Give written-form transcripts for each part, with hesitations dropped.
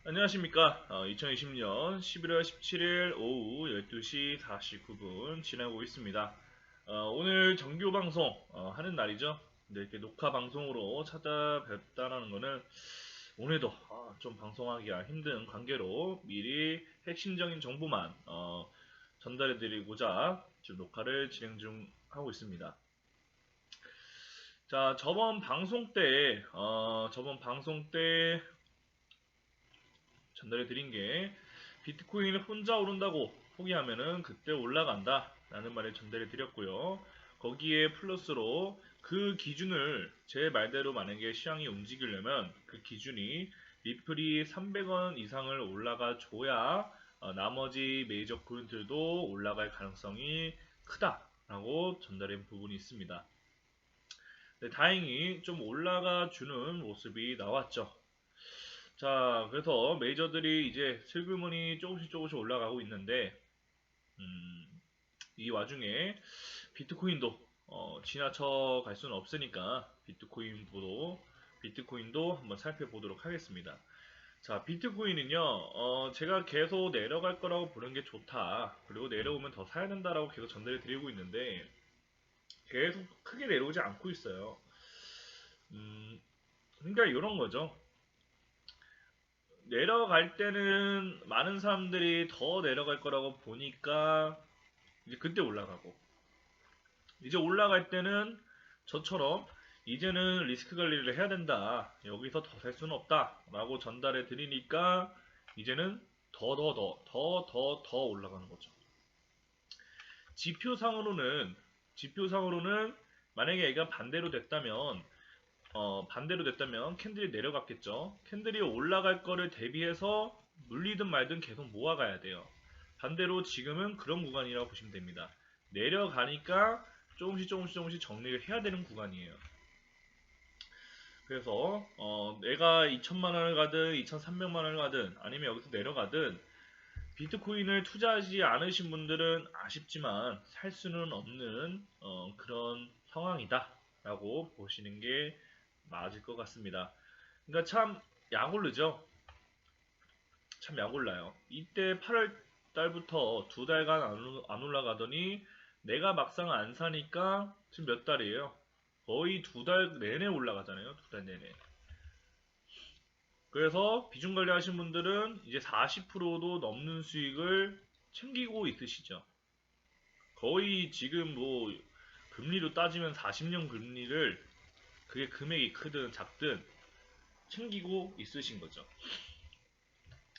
안녕하십니까. 2020년 11월 17일 오후 12시 49분 지나고 있습니다. 오늘 정규 방송 하는 날이죠. 근데 이렇게 녹화 방송으로 찾아뵙다라는 거는 오늘도 좀 방송하기가 힘든 관계로 미리 핵심적인 정보만 전달해 드리고자 지금 녹화를 진행 중 하고 있습니다. 자, 저번 방송 때 전달해 드린 게 비트코인을 혼자 오른다고 포기하면은 그때 올라간다 라는 말을 전달해 드렸고요. 거기에 플러스로 그 기준을 제 말대로 만약에 시장이 움직이려면 그 기준이 리플이 300원 이상을 올라가 줘야 나머지 메이저 코인들도 올라갈 가능성이 크다라고 전달한 부분이 있습니다. 네, 다행히 좀 올라가 주는 모습이 나왔죠. 자, 그래서 메이저들이 이제 슬그머니 조금씩 올라가고 있는데, 음, 이 와중에 비트코인도 지나쳐 갈 수는 없으니까 비트코인도 한번 살펴보도록 하겠습니다. 자, 비트코인은요, 제가 계속 내려갈 거라고 보는 게 좋다. 그리고 내려오면 더 사야 된다라고 계속 전달해 드리고 있는데, 계속 크게 내려오지 않고 있어요. 그러니까 이런 거죠. 내려갈 때는 많은 사람들이 더 내려갈 거라고 보니까 이제 그때 올라가고, 이제 올라갈 때는 저처럼 이제는 리스크 관리를 해야 된다, 여기서 더 살 수는 없다 라고 전달해 드리니까 이제는 더 올라가는 거죠. 지표상으로는 지표상으로는 만약에 얘가 반대로 됐다면 캔들이 내려갔겠죠. 캔들이 올라갈 거를 대비해서 물리든 말든 계속 모아가야 돼요. 반대로 지금은 그런 구간이라고 보시면 됩니다. 내려가니까 조금씩 정리를 해야 되는 구간이에요. 그래서 내가 2천만 원을 가든 2,300만 원을 가든 아니면 여기서 내려가든 비트코인을 투자하지 않으신 분들은 아쉽지만 살 수는 없는 그런 상황이다 라고 보시는 게 맞을 것 같습니다. 그러니까 참 약올르죠. 참 약올라요. 이때 8월 달부터 두 달간 안 올라가더니 내가 막상 안 사니까 지금 몇 달이에요? 거의 두 달 내내 올라가잖아요. 두 달 내내. 그래서 비중 관리 하신 분들은 이제 40%도 넘는 수익을 챙기고 있으시죠. 거의 지금 뭐 금리로 따지면 40년 금리를, 그게 금액이 크든 작든 챙기고 있으신 거죠.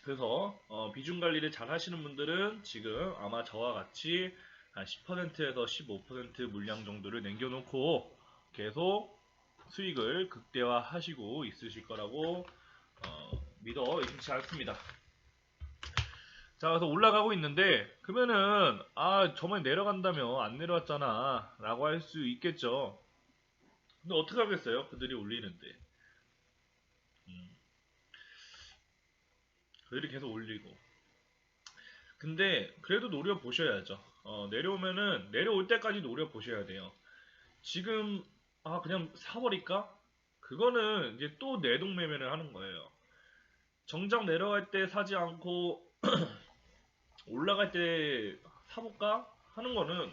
그래서 비중 관리를 잘 하시는 분들은 지금 아마 저와 같이 한 10%에서 15% 물량 정도를 남겨놓고 계속 수익을 극대화하시고 있으실 거라고 믿어 의심치 않습니다. 자, 그래서 올라가고 있는데, 그러면은 저번에 내려간다며 안 내려왔잖아 라고 할 수 있겠죠. 근데 어떻게 하겠어요? 그들이 올리는데. 그들이 계속 올리고. 근데 그래도 노려보셔야죠. 내려오면은 내려올 때까지 노려보셔야 돼요. 지금 그냥 사버릴까? 그거는 이제 또 내동매매를 하는 거예요. 정작 내려갈 때 사지 않고 올라갈 때 사볼까? 하는 거는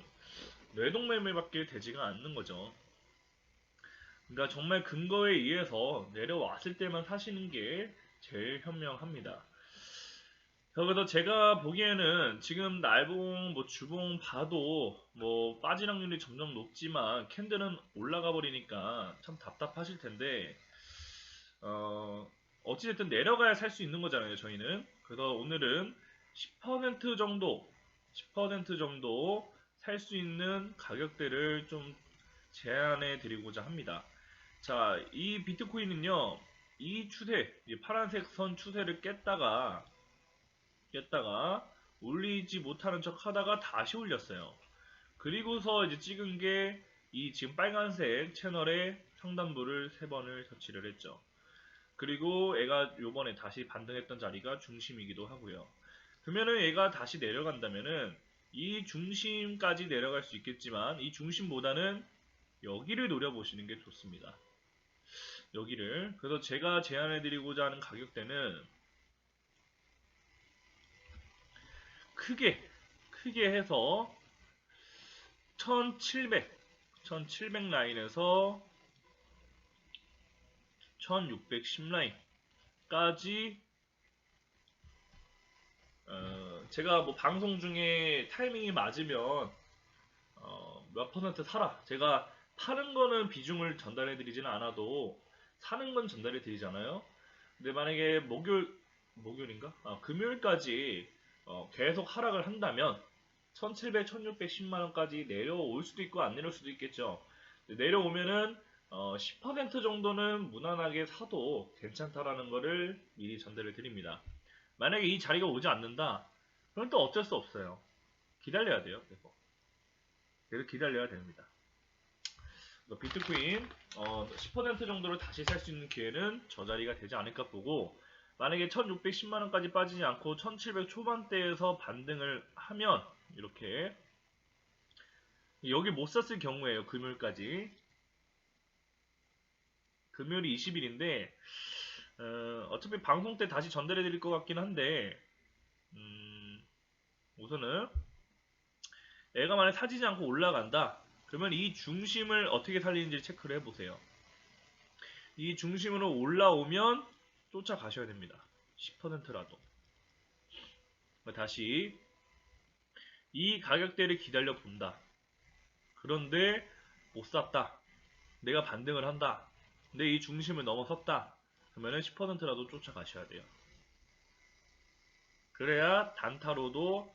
뇌동매매밖에 되지가 않는 거죠. 그러니까 정말 근거에 의해서 내려왔을 때만 사시는 게 제일 현명합니다. 그래서 제가 보기에는 지금 날봉, 뭐 주봉 봐도 뭐 빠질 확률이 점점 높지만 캔들은 올라가 버리니까 참 답답하실 텐데, 어찌됐든 내려가야 살 수 있는 거잖아요, 저희는. 그래서 오늘은 10% 정도, 10% 정도 살 수 있는 가격대를 좀 제안해 드리고자 합니다. 자, 이 비트코인은요, 이 추세, 이 파란색 선 추세를 깼다가 올리지 못하는 척 하다가 다시 올렸어요. 그리고서 이제 찍은 게 이 지금 빨간색 채널에 상단부를 3번을 터치를 했죠. 그리고 얘가 요번에 다시 반등했던 자리가 중심이기도 하고요. 그러면은 얘가 다시 내려간다면은 이 중심까지 내려갈 수 있겠지만 이 중심보다는 여기를 노려보시는 게 좋습니다. 여기를. 그래서 제가 제안해드리고자 하는 가격대는 크게 해서 1700 라인에서 1610 라인까지 제가 뭐 방송 중에 타이밍이 맞으면 몇 퍼센트 사라. 제가 파는 거는 비중을 전달해 드리지는 않아도 사는 건 전달해 드리잖아요. 근데 만약에 목요일인가? 금요일까지 계속 하락을 한다면 1700, 1610만 원까지 내려올 수도 있고 안 내려올 수도 있겠죠. 내려오면은 10% 정도는 무난하게 사도 괜찮다라는 거를 미리 전달해 드립니다. 만약에 이 자리가 오지 않는다, 그럼 또 어쩔 수 없어요. 기다려야 돼요. 계속 기다려야 됩니다. 비트코인 10% 정도를 다시 살 수 있는 기회는 저 자리가 되지 않을까 보고, 만약에 1610만 원까지 빠지지 않고 1700 초반대에서 반등을 하면 이렇게 여기 못 샀을 경우에요. 금요일까지. 금요일이 20일인데 어차피 방송 때 다시 전달해 드릴 것 같긴 한데 우선은 애가 만약 사지지 않고 올라간다. 그러면 이 중심을 어떻게 살리는지 체크를 해보세요. 이 중심으로 올라오면 쫓아가셔야 됩니다. 10%라도. 다시 이 가격대를 기다려 본다. 그런데 못 샀다. 내가 반등을 한다. 근데 이 중심을 넘어섰다. 그러면 10%라도 쫓아가셔야 돼요. 그래야 단타로도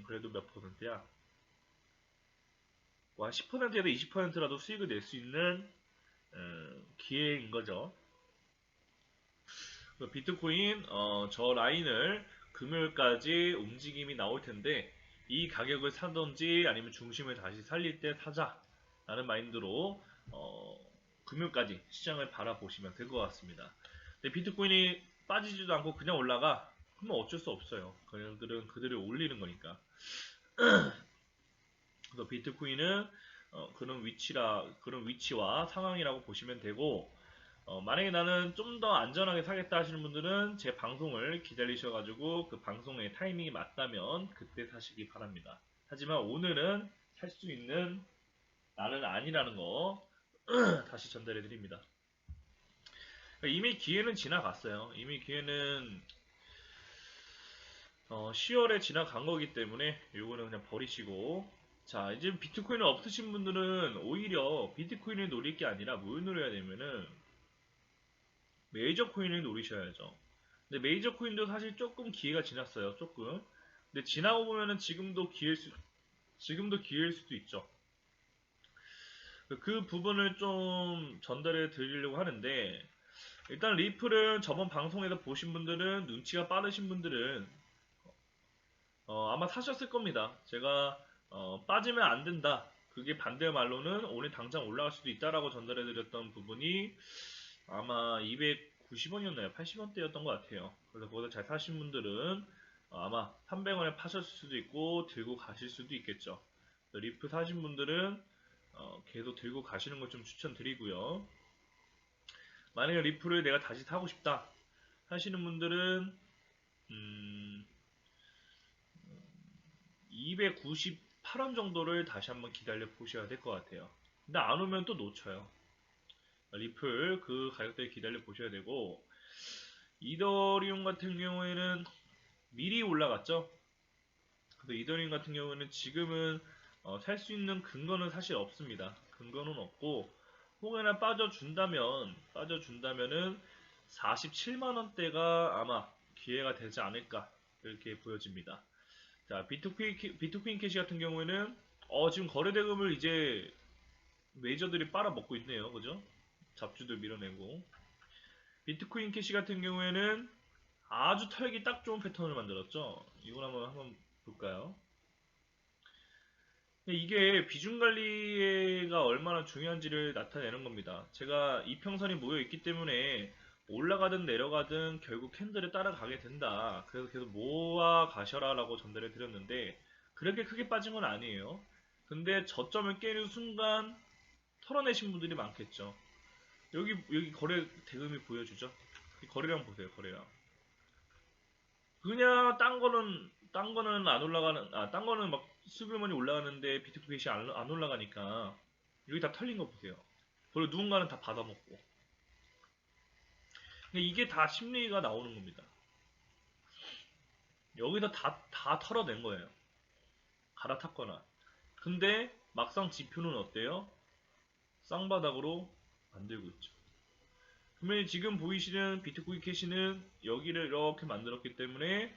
그래도 몇 퍼센트야? 한 10%에서 20%라도 수익을 낼 수 있는 기회인 거죠. 비트코인 저 라인을 금요일까지 움직임이 나올 텐데 이 가격을 사든지 아니면 중심을 다시 살릴 때 사자 라는 마인드로 금요일까지 시장을 바라보시면 될 것 같습니다. 근데 비트코인이 빠지지도 않고 그냥 올라가? 그러면 어쩔 수 없어요. 그들은 그들을 올리는 거니까. 그래서 비트코인은 그런 위치와 상황이라고 보시면 되고, 만약에 나는 좀 더 안전하게 사겠다 하시는 분들은 제 방송을 기다리셔가지고 그 방송의 타이밍이 맞다면 그때 사시기 바랍니다. 하지만 오늘은 살 수 있는 나는 아니라는 거 다시 전달해 드립니다. 이미 기회는 지나갔어요. 이미 기회는 10월에 지나간 거기 때문에 요거는 그냥 버리시고, 자 이제 비트코인을 없으신 분들은 오히려 비트코인을 노릴 게 아니라 뭘 노려야 되면은 메이저 코인을 노리셔야죠. 근데 메이저 코인도 사실 조금 기회가 지났어요. 조금. 근데 지나고 보면은 지금도 기회일 수도 있죠. 그 부분을 좀 전달해 드리려고 하는데, 일단 리플은 저번 방송에서 보신 분들은, 눈치가 빠르신 분들은 아마 사셨을 겁니다. 제가 빠지면 안 된다. 그게 반대 말로는 오늘 당장 올라갈 수도 있다라고 전달해 드렸던 부분이 아마 290원이었나요? 80원대였던 것 같아요. 그래서 거기서 잘 사신 분들은 아마 300원에 파셨을 수도 있고 들고 가실 수도 있겠죠. 리프 사신 분들은 계속 들고 가시는 걸 좀 추천드리고요. 만약에 리프를 내가 다시 사고 싶다 하시는 분들은 298원 정도를 다시 한번 기다려 보셔야 될 것 같아요. 근데 안 오면 또 놓쳐요. 리플 그 가격대를 기다려 보셔야 되고, 이더리움 같은 경우에는 미리 올라갔죠. 그래서 이더리움 같은 경우에는 지금은 살 수 있는 근거는 사실 없습니다. 근거는 없고, 혹여나 빠져준다면은 47만원대가 아마 기회가 되지 않을까 이렇게 보여집니다. 자, 비트코인 캐시 같은 경우에는 지금 거래대금을 이제 메이저들이 빨아먹고 있네요. 그죠? 잡주들 밀어내고. 비트코인 캐시 같은 경우에는 아주 털기 딱 좋은 패턴을 만들었죠. 이걸 한번 볼까요? 이게 비중 관리가 얼마나 중요한지를 나타내는 겁니다. 제가 이평선이 모여 있기 때문에 올라가든 내려가든 결국 캔들을 따라가게 된다. 그래서 계속 모아 가셔라 라고 전달해 드렸는데, 그렇게 크게 빠진 건 아니에요. 근데 저점을 깨는 순간 털어내신 분들이 많겠죠. 여기 거래 대금이 보여주죠. 거래량 보세요. 거래량. 그냥 딴 거는 안 올라가는, 딴 거는 막 수급만이 올라가는데 비트코인이 안 올라가니까 여기 다 털린 거 보세요. 그리고 누군가는 다 받아먹고. 근데 이게 다 심리가 나오는 겁니다. 여기서 다 털어낸 거예요. 갈아탔거나. 근데 막상 지표는 어때요? 쌍바닥으로 만들고 있죠. 그러면 지금 보이시는 비트코인 캐시는 여기를 이렇게 만들었기 때문에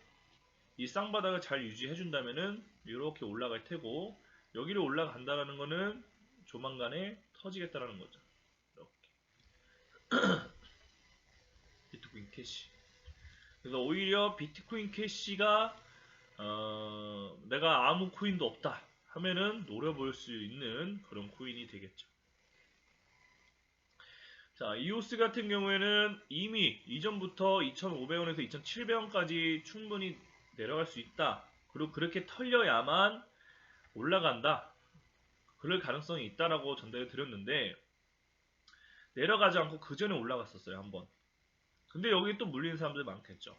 이 쌍바닥을 잘 유지해준다면은 이렇게 올라갈 테고, 여기를 올라간다라는 거는 조만간에 터지겠다라는 거죠. 이렇게 비트코인 캐시. 그래서 오히려 비트코인 캐시가 내가 아무 코인도 없다 하면은 노려볼 수 있는 그런 코인이 되겠죠. 자, 이오스 같은 경우에는 이미 이전부터 2,500원에서 2,700원까지 충분히 내려갈 수 있다. 그리고 그렇게 털려야만 올라간다. 그럴 가능성이 있다라고 전달해 드렸는데, 내려가지 않고 그 전에 올라갔었어요, 한번. 근데 여기 또 물리는 사람들 많겠죠.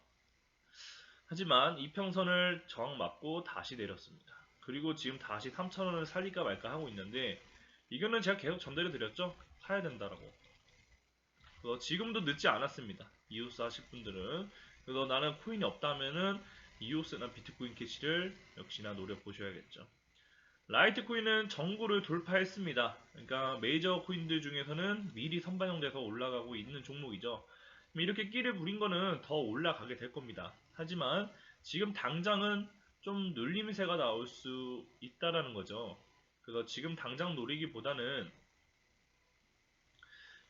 하지만 이평선을 저항 맞고 다시 내렸습니다. 그리고 지금 다시 3,000원을 살릴까 말까 하고 있는데, 이거는 제가 계속 전달해 드렸죠. 사야 된다라고. 지금도 늦지 않았습니다. 이오스 하실 분들은. 그래서 나는 코인이 없다면은 이오스나 비트코인 캐시를 역시나 노려보셔야겠죠. 라이트코인은 정구를 돌파했습니다. 그러니까 메이저 코인들 중에서는 미리 선반영돼서 올라가고 있는 종목이죠. 이렇게 끼를 부린 거는 더 올라가게 될 겁니다. 하지만 지금 당장은 좀 눌림세가 나올 수 있다라는 거죠. 그래서 지금 당장 노리기보다는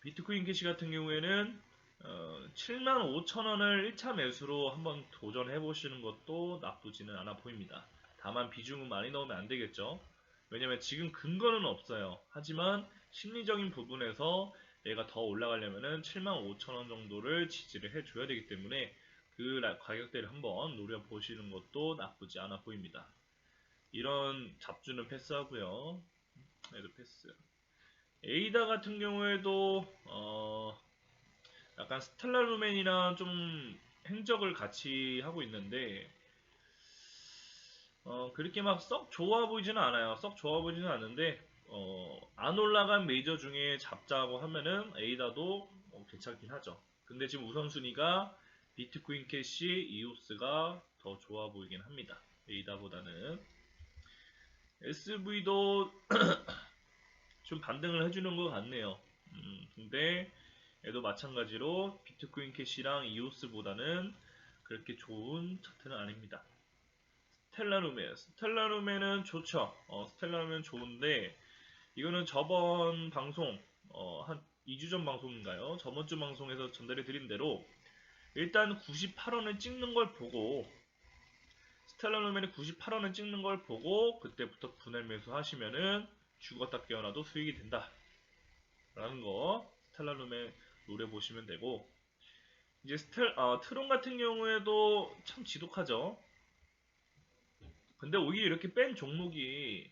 비트코인 캐시 같은 경우에는 75,000원을 1차 매수로 한번 도전해 보시는 것도 나쁘지는 않아 보입니다. 다만 비중은 많이 넣으면 안 되겠죠. 왜냐면 지금 근거는 없어요. 하지만 심리적인 부분에서 얘가 더 올라가려면은 75,000원 정도를 지지를 해줘야 되기 때문에 그 가격대를 한번 노려보시는 것도 나쁘지 않아 보입니다. 이런 잡주는 패스하고요. 얘도 패스. 에이다 같은 경우에도 약간 스텔라 루멘이랑 좀 행적을 같이 하고 있는데 그렇게 막 썩 좋아 보이지는 않아요. 썩 좋아 보이지는 않는데 안 올라간 메이저 중에 잡자고 하면은 에이다도 괜찮긴 하죠. 근데 지금 우선순위가 비트코인 캐시, 이오스가 더 좋아 보이긴 합니다. 에이다보다는. SV도 좀 반등을 해주는 것 같네요. 근데 얘도 마찬가지로 비트코인 캐시랑 이오스보다는 그렇게 좋은 차트는 아닙니다. 스텔라루멘은 좋죠. 스텔라루멘 좋은데 이거는 저번 방송 한 2주 전 방송인가요? 저번 주 방송에서 전달해 드린 대로 일단 98원을 찍는 걸 보고, 스텔라루멘이 98원을 찍는 걸 보고 그때부터 분할 매수 하시면은 죽었다 깨어나도 수익이 된다 라는 거 스텔라룸에 노려보시면 되고, 이제 트론 같은 경우에도 참 지독하죠. 근데 오히려 이렇게 뺀 종목이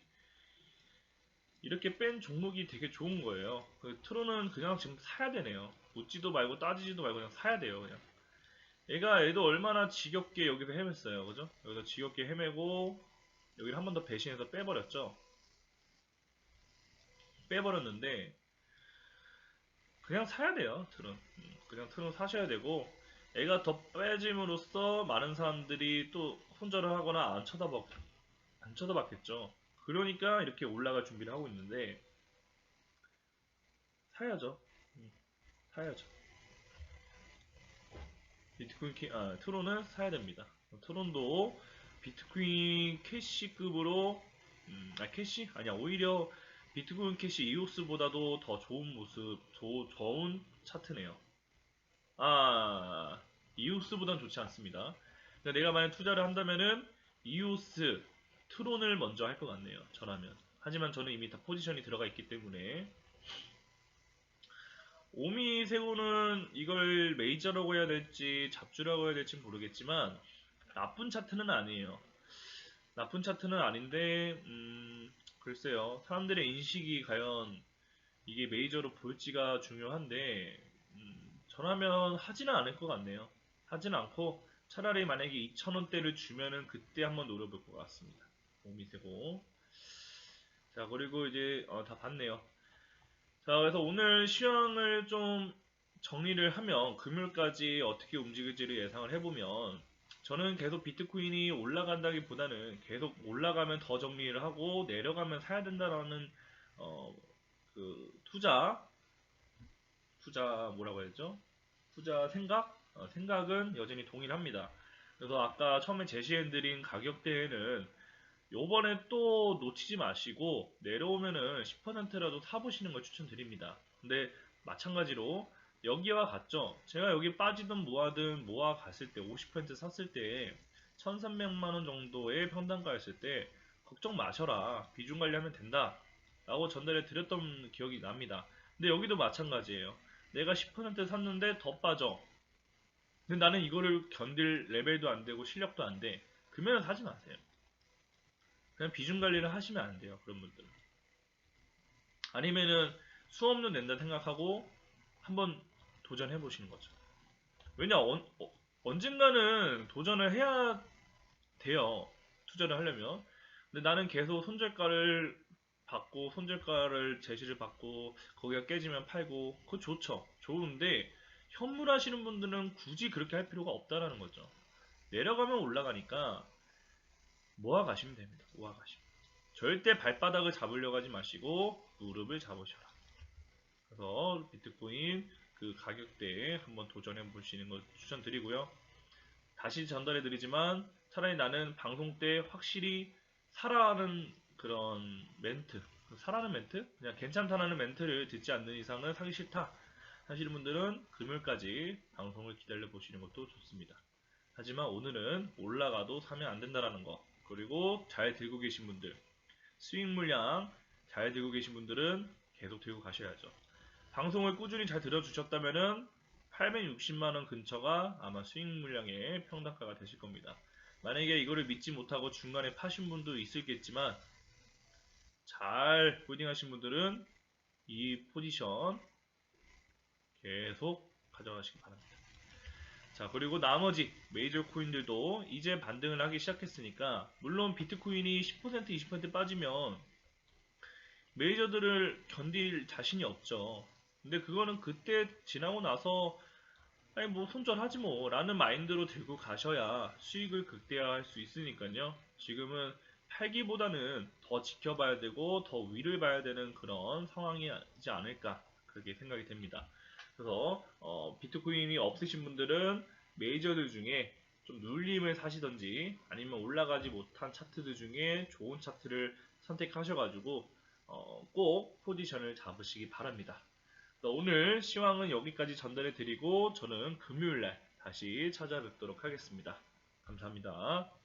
되게 좋은 거예요. 트론은 그냥 지금 사야 되네요. 묻지도 말고 따지지도 말고 그냥 사야 돼요. 그냥 얘도 얼마나 지겹게 여기서 헤맸어요. 그죠? 여기서 지겹게 헤매고 여기를 한 번 더 배신해서 빼버렸죠. 빼버렸는데 그냥 사야 돼요. 트론. 그냥 트론 사셔야 되고, 애가 더 빼짐으로써 많은 사람들이 또 손절을 하거나 안 쳐다봤겠죠. 그러니까 이렇게 올라갈 준비를 하고 있는데 사야죠. 사야죠. 트론은 사야 됩니다. 트론도 비트코인 캐시급으로 캐시? 아니야, 오히려 비트코인 캐시 이오스보다도 더 좋은 모습, 좋은 차트네요. 이오스보단 좋지 않습니다. 그러니까 내가 만약 투자를 한다면은 이오스, 트론을 먼저 할 것 같네요. 저라면. 하지만 저는 이미 다 포지션이 들어가 있기 때문에. 오미세고는 이걸 메이저라고 해야 될지 잡주라고 해야 될지 모르겠지만 나쁜 차트는 아니에요. 나쁜 차트는 아닌데 글쎄요. 사람들의 인식이 과연 이게 메이저로 볼지가 중요한데 저라면 하지는 않을 것 같네요. 하지는 않고 차라리 만약에 2,000원대를 주면은 그때 한번 노려볼 것 같습니다. 몸이 세고. 자, 그리고 이제 다 봤네요. 자, 그래서 오늘 시황을 좀 정리를 하면 금요일까지 어떻게 움직일지를 예상을 해보면 저는 계속 비트코인이 올라간다기보다는 계속 올라가면 더 정리를 하고 내려가면 사야 된다라는 어, 그 투자 뭐라고 해야죠? 투자 생각은 여전히 동일합니다. 그래서 아까 처음에 제시해드린 가격대에는 요번에 또 놓치지 마시고 내려오면은 10%라도 사보시는 걸 추천드립니다. 근데 마찬가지로 여기와 같죠? 제가 여기 빠지든 모아든 모아 갔을 때 50% 샀을 때 1300만 원 정도의 평단가였을 때 걱정 마셔라. 비중 관리하면 된다. 라고 전달해 드렸던 기억이 납니다. 근데 여기도 마찬가지예요. 내가 10% 샀는데 더 빠져. 근데 나는 이거를 견딜 레벨도 안 되고 실력도 안 돼. 그러면 사지 마세요. 그냥 비중 관리를 하시면 안 돼요. 그런 분들은. 아니면은 수업료 낸다 생각하고 한번 도전해 보시는 거죠. 왜냐 언젠가는 도전을 해야 돼요. 투자를 하려면. 근데 나는 계속 손절가를 받고 손절가를 제시를 받고 거기가 깨지면 팔고 그거 좋죠. 좋은데 현물하시는 분들은 굳이 그렇게 할 필요가 없다라는 거죠. 내려가면 올라가니까 모아 가시면 됩니다. 모아 가시면. 절대 발바닥을 잡으려고 하지 마시고 무릎을 잡으셔라. 그래서 비트코인 그 가격대에 한번 도전해 보시는 거 추천드리고요. 다시 전달해 드리지만 차라리 나는 방송 때 확실히 사라는 그런 멘트, 사라는 멘트? 그냥 괜찮다라는 멘트를 듣지 않는 이상은 사기 싫다 하시는 분들은 금요일까지 방송을 기다려 보시는 것도 좋습니다. 하지만 오늘은 올라가도 사면 안 된다라는 거. 그리고 잘 들고 계신 분들, 수익 물량 잘 들고 계신 분들은 계속 들고 가셔야죠. 방송을 꾸준히 잘 들어주셨다면은 860만원 근처가 아마 수익 물량의 평단가가 되실 겁니다. 만약에 이거를 믿지 못하고 중간에 파신 분도 있을겠지만 잘 홀딩하신 분들은 이 포지션 계속 가져가시기 바랍니다. 자, 그리고 나머지 메이저 코인들도 이제 반등을 하기 시작했으니까 물론 비트코인이 10% 20% 빠지면 메이저들을 견딜 자신이 없죠. 근데 그거는 그때 지나고 나서 아니 뭐 손절하지 뭐 라는 마인드로 들고 가셔야 수익을 극대화할 수 있으니까요. 지금은 팔기보다는 더 지켜봐야 되고 더 위를 봐야 되는 그런 상황이지 않을까 그렇게 생각이 됩니다. 그래서 비트코인이 없으신 분들은 메이저들 중에 좀 눌림을 사시던지 아니면 올라가지 못한 차트들 중에 좋은 차트를 선택하셔가지고 꼭 포지션을 잡으시기 바랍니다. 오늘 시황은 여기까지 전달해 드리고 저는 금요일날 다시 찾아뵙도록 하겠습니다. 감사합니다.